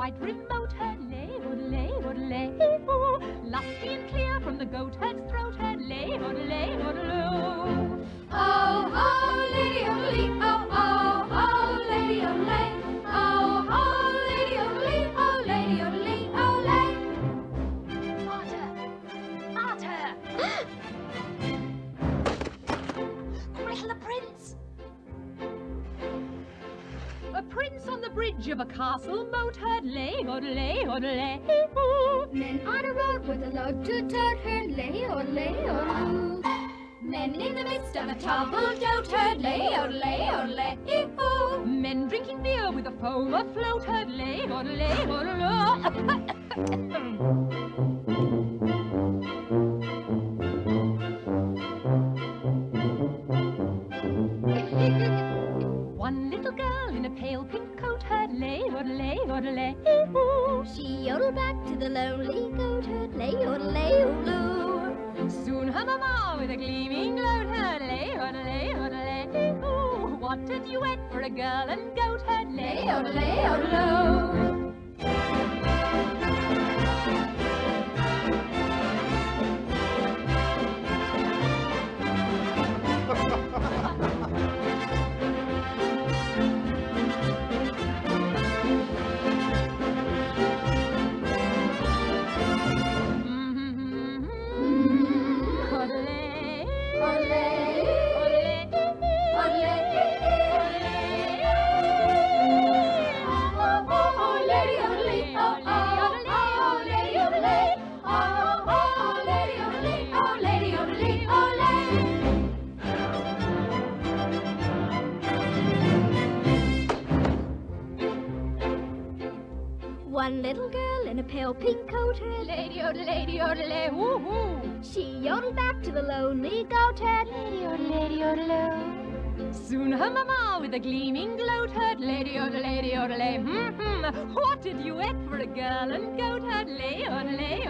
quite remote, hurlay, odelay, odelay, oh. Lusty and clear from the goatherd's throat, hurlay, odelay, odelay. Oh, oh, lady odelee, oh, oh, oh, lady odelay. Oh, oh, lady odelee, oh, lady odelee, oh, lay. Martyr! Gretel the prince! A prince on the bridge of a castle moat, hurlay, odelay, odelay, oh. Men on a road with a load to tote, hurlay, odelay, odeloo. Men in the midst of a table-d'ote, hurlay, odelay, odelay, oh. Men drinking beer with a foam afloat, hurlay, odelay, odelay. One little girl in a pale pink coat, hurlay, odelay, odelay, oh. She yodeled back to the lonely goatherd, lay, odelay, odeloo. Soon her mamma with a gleaming gloat, hurlay, odelay, odelay, oh. What a duet for a girl and goatherd, lay, odelay, odelay. One little girl in a pale pink coat, Lady odelay, woo-hoo. She yodeled back to the lonely goatherd, Lady odelay. Soon her mamma with a gleaming gloat heard, lady odelay, What a duet for a girl and goatherd, lady odelay.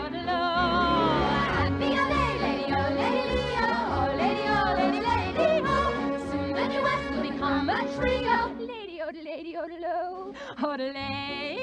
Happy odelay, lady odelay, oh, lady odelay, oh. Soon the duet will become a trio, Lady odelay, odelay.